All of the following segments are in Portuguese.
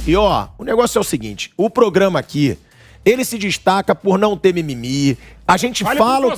aqui, ó. O negócio é o seguinte: o programa aqui, ele se destaca por não ter mimimi. A gente fala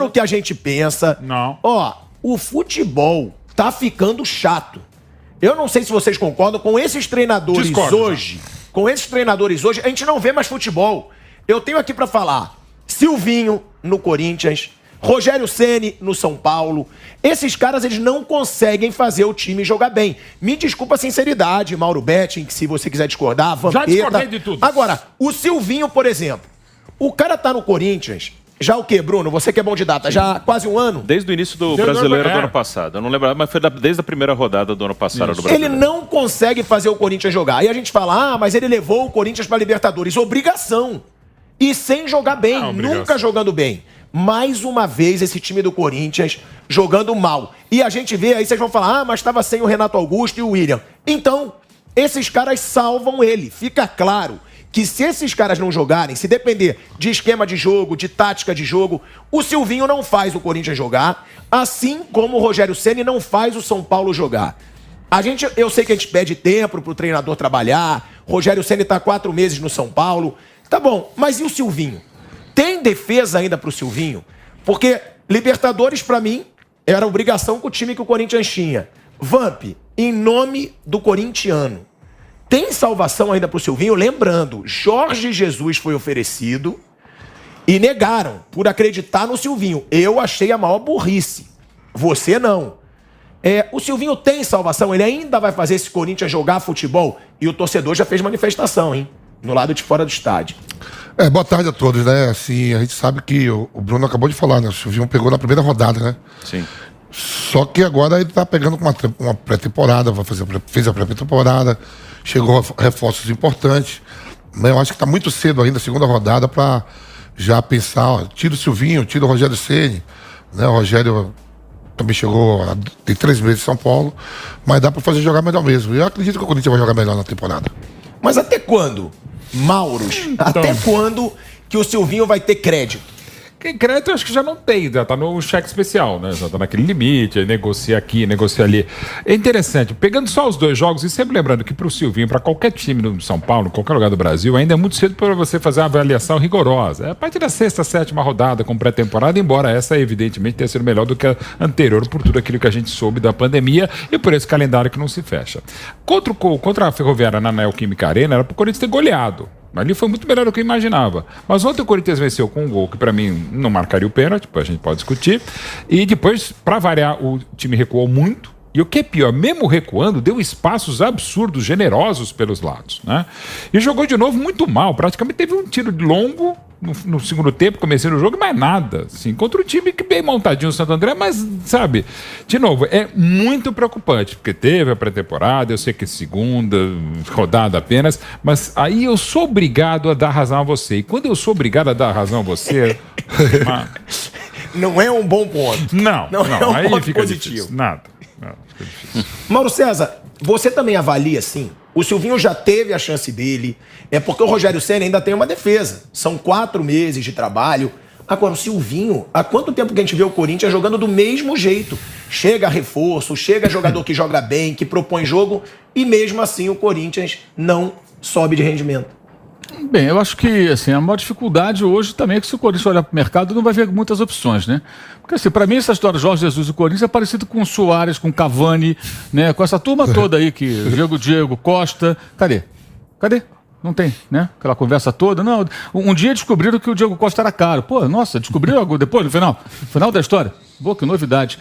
o que a gente pensa. Não. Ó, o futebol tá ficando chato. Eu não sei se vocês concordam com esses treinadores hoje. Com esses treinadores hoje, a gente não vê mais futebol. Eu tenho aqui pra falar Silvinho no Corinthians, Rogério Ceni no São Paulo. Esses caras, eles não conseguem fazer o time jogar bem. Me desculpa a sinceridade, Mauro Betting, se você quiser discordar, Vampeta. Já discordei de tudo. Agora, o Silvinho, por exemplo, o cara tá no Corinthians, já o quê, Bruno? Você que é bom de data, já há quase um ano? Desde o início do Brasileiro do ano passado. Eu não lembro, mas foi desde a primeira rodada do ano passado do Brasileiro. Ele não consegue fazer o Corinthians jogar. Aí a gente fala, mas ele levou o Corinthians pra Libertadores. Obrigação. E sem jogar bem, nunca jogando bem. Mais uma vez esse time do Corinthians jogando mal. E a gente vê, aí vocês vão falar, mas estava sem o Renato Augusto e o William. Então, esses caras salvam ele. Fica claro que se esses caras não jogarem, se depender de esquema de jogo, de tática de jogo, o Silvinho não faz o Corinthians jogar, assim como o Rogério Ceni não faz o São Paulo jogar. Eu sei que a gente pede tempo pro treinador trabalhar, Rogério Ceni tá 4 meses no São Paulo, tá bom, mas e o Silvinho? Tem defesa ainda pro Silvinho? Porque Libertadores, pra mim, era obrigação com o time que o Corinthians tinha. Vamp, em nome do corintiano, tem salvação ainda pro Silvinho? Lembrando, Jorge Jesus foi oferecido e negaram por acreditar no Silvinho. Eu achei a maior burrice. Você não. O Silvinho tem salvação? Ele ainda vai fazer esse Corinthians jogar futebol? E o torcedor já fez manifestação, hein? No lado de fora do estádio. Boa tarde a todos, né? Assim, a gente sabe que o Bruno acabou de falar, né? O Silvinho pegou na primeira rodada, né? Sim. Só que agora ele tá pegando com uma pré-temporada, fez a pré-temporada, chegou reforços importantes. Mas eu acho que tá muito cedo ainda, segunda rodada, para já pensar, ó, tira o Silvinho, tira o Rogério Ceni, né? O Rogério também chegou, tem 3 meses em São Paulo, mas dá para fazer jogar melhor mesmo. Eu acredito que o Corinthians vai jogar melhor na temporada. Mas até quando, Mauros? Então, até quando que o Silvinho vai ter crédito? Crédito eu acho que já não tem, já tá no cheque especial, né? Já tá naquele limite, aí negocia aqui, negocia ali. É interessante, pegando só os 2 jogos e sempre lembrando que pro Silvinho, para qualquer time no São Paulo, qualquer lugar do Brasil, ainda é muito cedo para você fazer uma avaliação rigorosa. É a partir da 6ª, 7ª rodada com pré-temporada, embora essa evidentemente tenha sido melhor do que a anterior por tudo aquilo que a gente soube da pandemia e por esse calendário que não se fecha. Contra a Ferroviária na Neoquímica Arena era pro Corinthians ter goleado. Ali foi muito melhor do que eu imaginava. Mas ontem o Corinthians venceu com um gol que, para mim, não marcaria o pênalti, depois a gente pode discutir. E depois, para variar, o time recuou muito. E o que é pior, mesmo recuando, deu espaços absurdos, generosos pelos lados, né? E jogou de novo muito mal. Praticamente teve um tiro longo no segundo tempo, comecei no jogo, mas nada. Assim, contra o time que bem montadinho o Santo André, mas, sabe, de novo, é muito preocupante, porque teve a pré-temporada, eu sei que é segunda rodada apenas, mas aí eu sou obrigado a dar razão a você. E quando eu sou obrigado a dar razão a você... Não é um bom ponto. Não, é um aí ponto fica positivo. difícil. Nada. Não, fica difícil. Mauro César, você também avalia assim? O Silvinho já teve a chance dele. É porque o Rogério Ceni ainda tem uma defesa. São 4 meses de trabalho. Agora, o Silvinho, há quanto tempo que a gente vê o Corinthians jogando do mesmo jeito? Chega reforço, chega jogador que joga bem, que propõe jogo, e mesmo assim o Corinthians não sobe de rendimento. Bem, eu acho que assim, a maior dificuldade hoje também é que se o Corinthians olhar para o mercado não vai ver muitas opções, né? Porque assim, para mim essa história de Jorge Jesus e o Corinthians é parecido com o Soares, com o Cavani, né? Com essa turma toda aí que Diego Costa, cadê? Não tem, né? Aquela conversa toda. Não, um dia descobriram que o Diego Costa era caro. Pô, nossa, descobriram algo depois, no final da história. Boa, que novidade.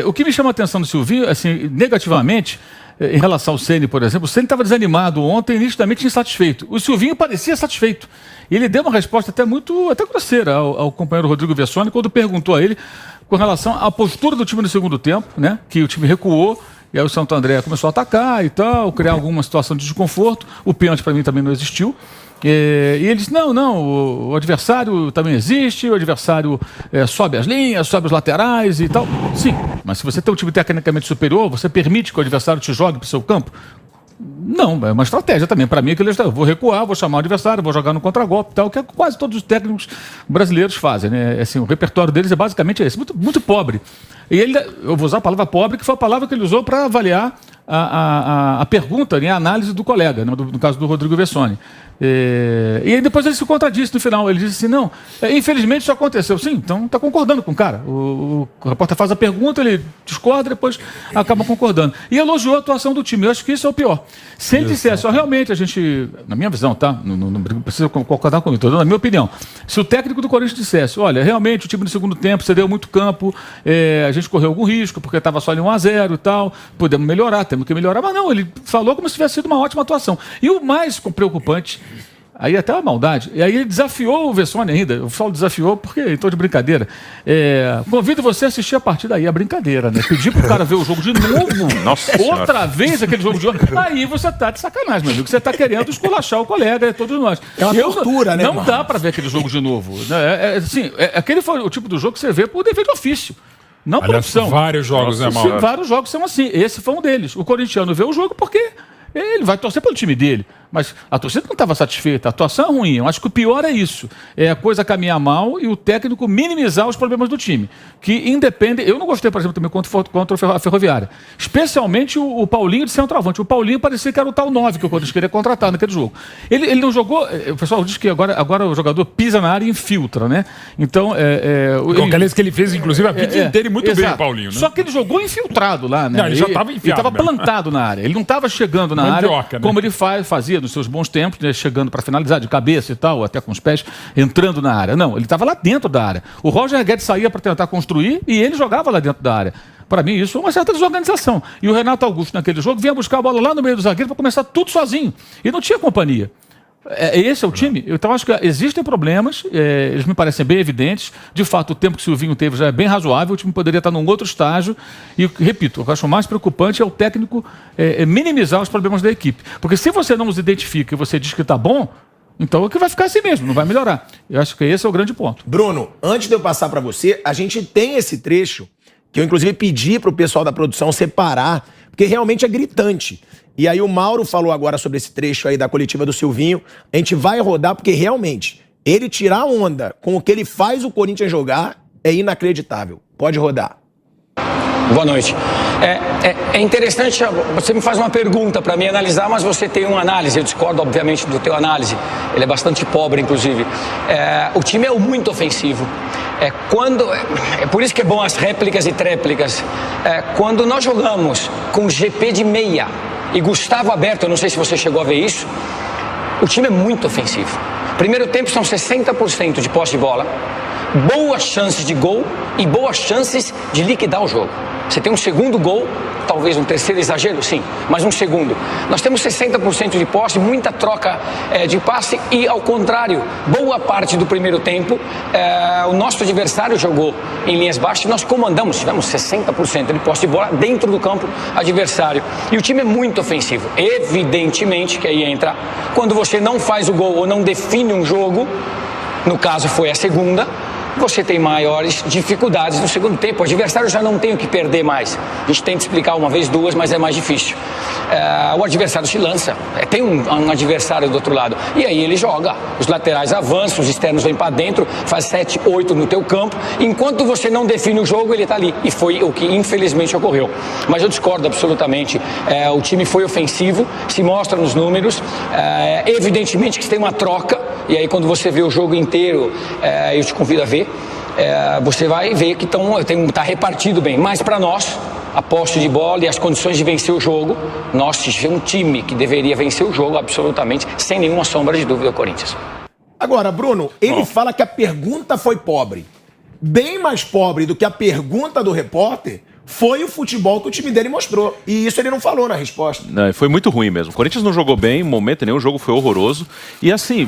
O que me chama a atenção do Silvinho, assim, negativamente, em relação ao Ceni, por exemplo, o Ceni estava desanimado ontem, nitidamente insatisfeito. O Silvinho parecia satisfeito. E ele deu uma resposta até grosseira ao companheiro Rodrigo Vessone, quando perguntou a ele com relação à postura do time no segundo tempo, né? Que o time recuou, e aí o Santo André começou a atacar e tal, criar alguma situação de desconforto. O pênalti para mim também não existiu. E ele disse, não, o adversário também existe, o adversário sobe as linhas, sobe os laterais e tal. Sim, mas se você tem um time tecnicamente superior, você permite que o adversário te jogue para o seu campo? Não, é uma estratégia também. Para mim, eu vou recuar, vou chamar o adversário, vou jogar no contragolpe e tal, que é quase todos os técnicos brasileiros fazem, né? Assim, o repertório deles é basicamente esse, muito, muito pobre. E ele, eu vou usar a palavra pobre, que foi a palavra que ele usou para avaliar a pergunta, né, a análise do colega, né, no caso do Rodrigo Vessone. E aí depois ele se contradisse no final. Ele disse assim, não, infelizmente isso aconteceu. Sim, então está concordando com o cara. O repórter faz a pergunta, ele discorda, depois acaba concordando. E elogiou a atuação do time. Eu acho que isso é o pior. Se ele dissesse, realmente a gente, na minha visão, tá? Não precisa concordar comigo, estou dando a minha opinião. Se o técnico do Corinthians dissesse, olha, realmente o time no segundo tempo cedeu muito campo, a gente correu algum risco, porque estava só ali 1-0 e tal, podemos melhorar, temos que melhorar. Mas não, ele falou como se tivesse sido uma ótima atuação. E o mais preocupante, aí até uma maldade. E aí ele desafiou o Vessone ainda. Eu falo desafiou porque estou de brincadeira. Convido você a assistir a partida aí. A brincadeira, né? Pedir pro cara ver o jogo de novo. Nossa outra vez aquele jogo de novo. Aí você tá de sacanagem, meu amigo. Você tá querendo esculachar o colega, todos nós. É uma tortura, né, Não mano? dá para ver aquele jogo de novo. Assim, aquele foi o tipo do jogo que você vê por dever de ofício. Não por opção. Vários jogos, né, Mauro? Vários jogos são assim. Esse foi um deles. O corintiano vê o jogo porque ele vai torcer pelo time dele. Mas a torcida não estava satisfeita, a atuação é ruim. Eu acho que o pior é isso. É a coisa caminhar mal e o técnico minimizar os problemas do time. Que independe. Eu não gostei, por exemplo, também contra a Ferroviária. Especialmente o Paulinho de centroavante. O Paulinho parecia que era o tal 9 que o Corinthians queria contratar naquele jogo. Ele não jogou. O pessoal diz que agora o jogador pisa na área e infiltra, né? Então. Aqueles que ele fez, inclusive, a vida inteira e muito bem, o Paulinho, né? Só que ele jogou infiltrado lá, né? Não, ele já estava enfiado. Ele estava plantado na área. Ele não estava chegando na Mandioca, área né? como ele fazia nos seus bons tempos, né, chegando para finalizar de cabeça e tal, até com os pés, entrando na área. Não, ele estava lá dentro da área. O Roger Guedes saía para tentar construir e ele jogava lá dentro da área. Para mim, isso é uma certa desorganização. E o Renato Augusto, naquele jogo, vinha buscar a bola lá no meio do zagueiro para começar tudo sozinho. E não tinha companhia. Esse é o time? Então, acho que existem problemas, eles me parecem bem evidentes. De fato, o tempo que o Silvinho teve já é bem razoável, o time poderia estar num outro estágio. E, repito, o que eu acho mais preocupante é o técnico minimizar os problemas da equipe. Porque se você não os identifica e você diz que está bom, então é que vai ficar assim mesmo, não vai melhorar. Eu acho que esse é o grande ponto. Bruno, antes de eu passar para você, a gente tem esse trecho que eu, inclusive, pedi para o pessoal da produção separar, porque realmente é gritante. E aí o Mauro falou agora sobre esse trecho aí da coletiva do Silvinho. A gente vai rodar porque realmente ele tirar onda com o que ele faz o Corinthians jogar é inacreditável. Pode rodar. Boa noite. É interessante, você me faz uma pergunta para mim analisar, mas você tem uma análise, eu discordo obviamente do teu análise, ele é bastante pobre inclusive. O time é muito ofensivo. É por isso que é bom as réplicas e tréplicas. Quando nós jogamos com GP de meia e Gustavo aberto, eu não sei se você chegou a ver isso, o time é muito ofensivo. Primeiro tempo são 60% de posse de bola, boas chances de gol e boas chances de liquidar o jogo. Você tem um segundo gol, talvez um terceiro exagero, sim, mas um segundo. Nós temos 60% de posse, muita troca de passe e, ao contrário, boa parte do primeiro tempo, o nosso adversário jogou em linhas baixas e nós comandamos, tivemos 60% de posse de bola dentro do campo adversário. E o time é muito ofensivo. Evidentemente que aí entra, quando você não faz o gol ou não define um jogo, no caso foi a segunda, você tem maiores dificuldades no segundo tempo. O adversário já não tem o que perder mais. A gente tenta explicar uma vez, duas, mas é mais difícil. O adversário se lança. Tem um adversário do outro lado. E aí ele joga. Os laterais avançam, os externos vêm para dentro, faz 7, 8 no teu campo. Enquanto você não define o jogo, ele está ali. E foi o que infelizmente ocorreu. Mas eu discordo absolutamente. O time foi ofensivo, se mostra nos números. Evidentemente que tem uma troca. E aí quando você vê o jogo inteiro, eu te convido a ver. Você vai ver que está repartido bem. Mas para nós, a posse de bola e as condições de vencer o jogo, nós tivemos um time que deveria vencer o jogo absolutamente, sem nenhuma sombra de dúvida, o Corinthians. Agora, Bruno, ele fala que a pergunta foi pobre. Bem mais pobre do que a pergunta do repórter foi o futebol que o time dele mostrou. E isso ele não falou na resposta. Não, foi muito ruim mesmo. O Corinthians não jogou bem em momento nenhum, o jogo foi horroroso. E assim,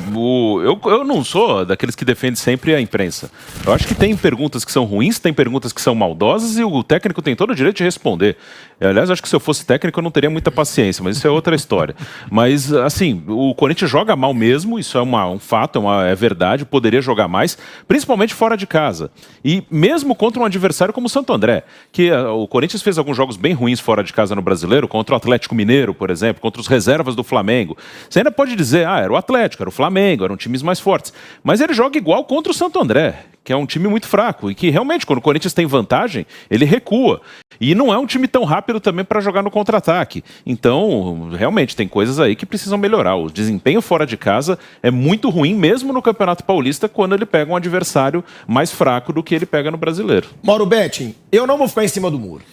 eu não sou daqueles que defendem sempre a imprensa. Eu acho que tem perguntas que são ruins, tem perguntas que são maldosas e o técnico tem todo o direito de responder. Aliás, acho que se eu fosse técnico eu não teria muita paciência, mas isso é outra história. Mas assim, o Corinthians joga mal mesmo, isso é um fato, é verdade, poderia jogar mais, principalmente fora de casa. E mesmo contra um adversário como o Santo André, que o Corinthians fez alguns jogos bem ruins fora de casa no Brasileiro, contra o Atlético Mineiro, por exemplo, contra os reservas do Flamengo. Você ainda pode dizer, era o Atlético, era o Flamengo, eram times mais fortes. Mas ele joga igual contra o Santo André, que é um time muito fraco e que realmente, quando o Corinthians tem vantagem, ele recua. E não é um time tão rápido também para jogar no contra-ataque. Então, realmente, tem coisas aí que precisam melhorar. O desempenho fora de casa é muito ruim, mesmo no Campeonato Paulista, quando ele pega um adversário mais fraco do que ele pega no Brasileiro. Mauro Betting, eu não vou ficar em cima do muro.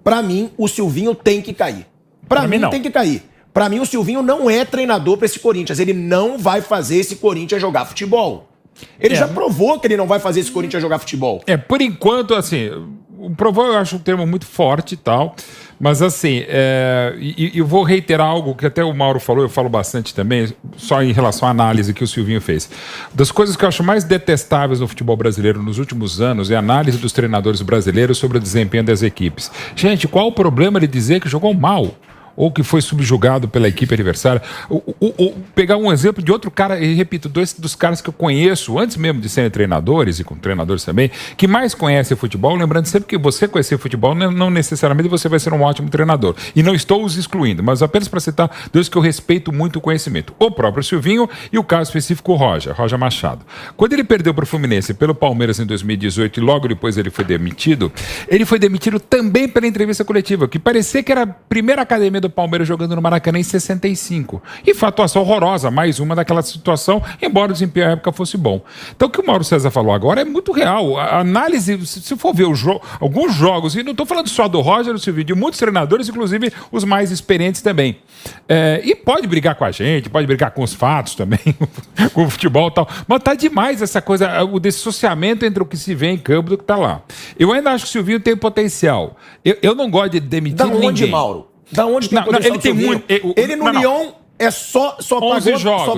Pra mim, o Silvinho tem que cair. Pra mim, tem que cair. Pra mim, o Silvinho não é treinador pra esse Corinthians. Ele não vai fazer esse Corinthians jogar futebol. Ele já provou que ele não vai fazer esse Corinthians jogar futebol. Por enquanto, assim, o provou eu acho um termo muito forte e tal, mas assim, eu vou reiterar algo que até o Mauro falou, eu falo bastante também, só em relação à análise que o Silvinho fez. Das coisas que eu acho mais detestáveis no futebol brasileiro nos últimos anos é a análise dos treinadores brasileiros sobre o desempenho das equipes. Gente, qual o problema de dizer que jogou mal? Ou que foi subjugado pela equipe adversária. Pegar um exemplo de outro cara, e repito, dois dos caras que eu conheço, antes mesmo de serem treinadores, e com treinadores também, que mais conhecem futebol, lembrando sempre que você conhecer futebol, não necessariamente você vai ser um ótimo treinador. E não estou os excluindo, mas apenas para citar dois que eu respeito muito o conhecimento. O próprio Silvinho e o caso específico o Roger Machado. Quando ele perdeu para o Fluminense pelo Palmeiras em 2018 e logo depois ele foi demitido também pela entrevista coletiva, que parecia que era a primeira academia do Palmeiras jogando no Maracanã em 65. E foi uma atuação horrorosa, mais uma daquela situação, embora o desempenho à época fosse bom. Então o que o Mauro César falou agora é muito real. A análise, se for ver alguns jogos, e não estou falando só do Roger, do Silvio, de muitos treinadores, inclusive os mais experientes também. E pode brigar com a gente, pode brigar com os fatos também, com o futebol e tal, mas tá demais essa coisa, o dissociamento entre o que se vê em campo do que tá lá. Eu ainda acho que o Silvinho tem potencial. Eu não gosto de demitir ninguém. Da onde, Mauro? Da onde tem potencial? Ele tem muito. Ele no Lyon só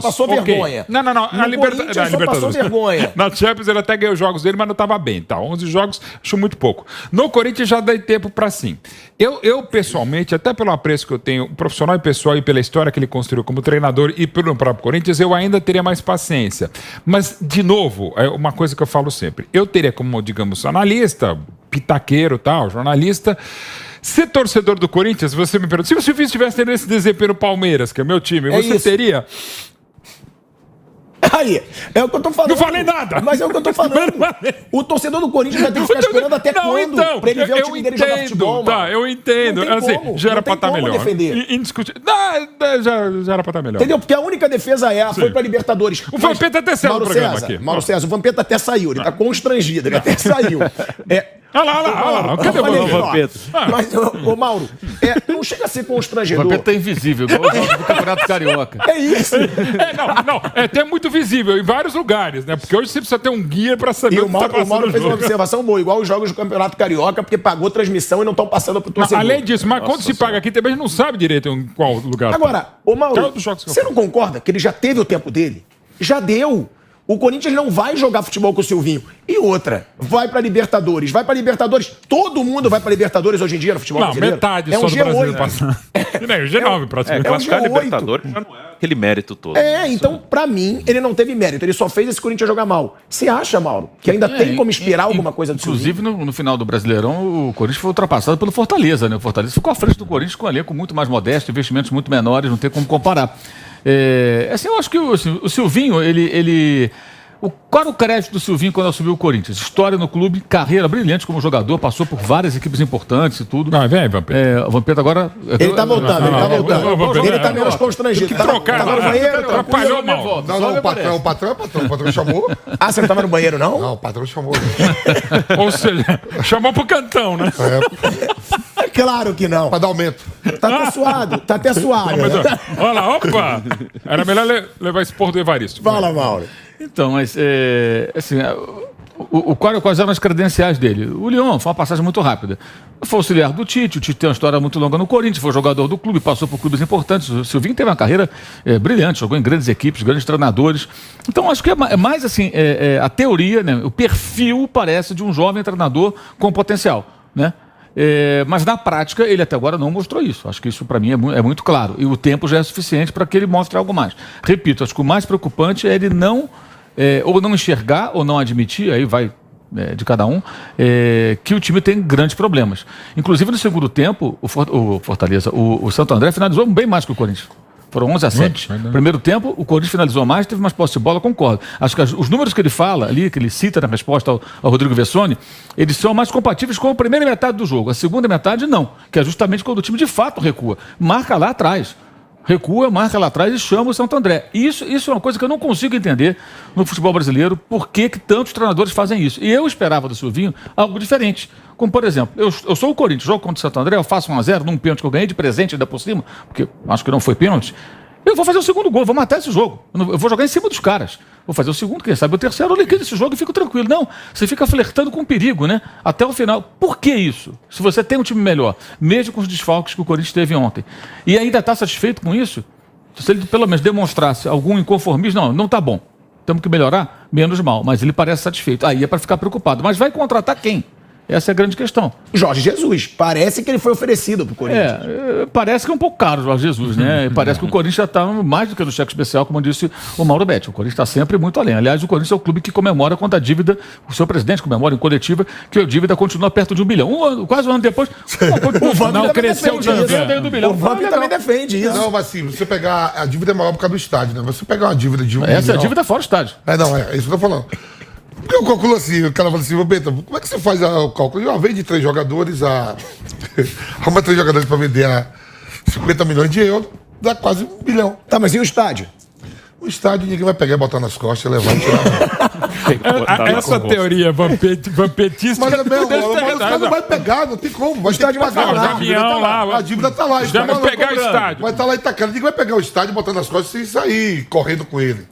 passou vergonha. Não. Na Libertadores só passou vergonha. Na Champions ele até ganhou os jogos dele, mas não estava bem. Tá, 11 jogos, acho muito pouco. No Corinthians já dá tempo para sim. Eu, pessoalmente, até pelo apreço que eu tenho, profissional e pessoal, e pela história que ele construiu como treinador e pelo próprio Corinthians, eu ainda teria mais paciência. Mas, de novo, é uma coisa que eu falo sempre. Eu teria como, digamos, analista, pitaqueiro, tal, jornalista. Ser torcedor do Corinthians, você me pergunta, se o Silvinho estivesse tendo esse desempenho no Palmeiras, que é o meu time, você teria? Aí, é o que eu tô falando. Não falei nada. Mas é o que eu tô falando. O torcedor do Corinthians vai ter que ficar esperando até quando? Então, pra ele ver o time dele jogar futebol, mano. Tá, eu entendo. Assim, já era pra estar melhor. Indiscutível. Já era pra estar melhor. Entendeu? Porque a única defesa foi pra Libertadores. O Vampeta até saiu do programa aqui. Mauro César, o Vampeta até saiu. Ele tá constrangido, ele até saiu. Olha lá. Cadê o Vampeta? Mas, ô Mauro, não chega a ser constrangedor. O Vampeta é invisível, igual o jogo do Campeonato Carioca. É isso. É até muito visível em vários lugares, né? Porque hoje você precisa ter um guia pra saber o que tá passando. O Mauro fez uma observação boa, igual os jogos do Campeonato Carioca, porque pagou transmissão e não estão passando pro torcedor. Além disso, mas quando se paga aqui também a gente não sabe direito em qual lugar. Agora, ô Mauro, você não concorda que ele já teve o tempo dele? Já deu. O Corinthians não vai jogar futebol com o Silvinho. E outra, vai pra Libertadores. Todo mundo vai pra Libertadores hoje em dia no futebol brasileiro. Metade só do Brasil G8. passando. O G9 praticamente. Classificar Libertadores já não é aquele mérito todo. Então, pra mim, ele não teve mérito. Ele só fez esse Corinthians jogar mal. Você acha, Mauro, que ainda tem como esperar alguma coisa do Silvinho? Inclusive, no final do Brasileirão, o Corinthians foi ultrapassado pelo Fortaleza, né? O Fortaleza ficou à frente do Corinthians com um elenco muito mais modesto, investimentos muito menores, não tem como comparar. Eu acho que o Silvinho, qual era o crédito do Silvinho quando assumiu o Corinthians? História no clube, carreira brilhante como jogador, passou por várias equipes importantes e tudo. Vem, Vampeta. O Vampeta agora... Ele tá voltando. Ele tá menos constrangido. Tava no banheiro, atrapalhou mal. Não, o patrão chamou. Ah, você não tava no banheiro, não? Não, o patrão chamou. Ou seja, chamou pro cantão, né? É claro que não. Pra dar aumento. Tá até suado. Olha lá, opa! Era melhor levar esse porro do Evaristo. Fala, Mauro. Então, mas, quais eram as credenciais dele? O Lyon foi uma passagem muito rápida. Foi auxiliar do Tite, o Tite tem uma história muito longa no Corinthians, foi jogador do clube, passou por clubes importantes. O Silvinho teve uma carreira brilhante, jogou em grandes equipes, grandes treinadores. Então, acho que é mais assim, a teoria, né? O perfil parece de um jovem treinador com potencial, né? Mas na prática ele até agora não mostrou isso. Acho que isso para mim é muito claro. E o tempo já é suficiente para que ele mostre algo mais. Repito, acho que o mais preocupante é ele ou não enxergar ou não admitir, aí vai de cada um, que o time tem grandes problemas. Inclusive no segundo tempo, o Fortaleza, o Santo André finalizou bem mais que o Corinthians. Foram 11-7. Primeiro tempo, o Corinthians finalizou mais, teve mais posse de bola, concordo. Acho que os números que ele fala ali, que ele cita na resposta ao Rodrigo Vessone, eles são mais compatíveis com a primeira metade do jogo. A segunda metade, não. Que é justamente quando o time de fato recua. Marca lá atrás. Recua, marca lá atrás e chama o Santo André. Isso é uma coisa que eu não consigo entender no futebol brasileiro, por que tantos treinadores fazem isso. E eu esperava do Silvinho algo diferente. Como, por exemplo, eu sou o Corinthians, jogo contra o Santo André, eu faço 1-0 num pênalti que eu ganhei de presente ainda por cima, porque acho que não foi pênalti. Eu vou fazer o segundo gol, vou matar esse jogo. Eu vou jogar em cima dos caras. Vou fazer o segundo, quem sabe o terceiro, eu liquido esse jogo e fico tranquilo. Não, você fica flertando com o perigo, né? Até o final. Por que isso? Se você tem um time melhor, mesmo com os desfalques que o Corinthians teve ontem, e ainda está satisfeito com isso, se ele pelo menos demonstrasse algum inconformismo, não está bom. Temos que melhorar, menos mal. Mas ele parece satisfeito. Aí é para ficar preocupado. Mas vai contratar quem? Essa é a grande questão. Jorge Jesus. Parece que ele foi oferecido pro Corinthians. Parece que é um pouco caro o Jorge Jesus, né? Parece que o Corinthians já está mais do que no cheque especial, como disse o Mauro Betti. O Corinthians está sempre muito além. Aliás, o Corinthians é o clube que comemora quando a dívida, o seu presidente comemora em coletiva, que a dívida continua perto de 1 bilhão. Quase um ano depois, o Vando não cresceu do bilhão. O Vando também defende isso. Não, mas sim, você pegar. A dívida é maior por causa do estádio, né? Você pegar uma dívida de 1 Essa milhão, é a dívida fora do estádio. É isso que eu tô falando. Porque eu calculo assim, o cara fala assim, Bento, como é que você faz o cálculo? Eu vende 3 jogadores arruma 3 jogadores para vender a 50 milhões de euros, dá quase 1 bilhão. Tá, mas e o estádio? O estádio ninguém vai pegar e botar nas costas, levar e tirar. Essa teoria vampetista. Mas é mesmo, o cara não vai pegar, não tem como. Vai estádio ter que pagar. vai falar, A dívida tá lá, lá. A dívida tá lá. Vamos pegar o estádio. Vai estar lá em Itacara. Ninguém vai pegar o estádio e botar nas costas sem sair correndo com ele.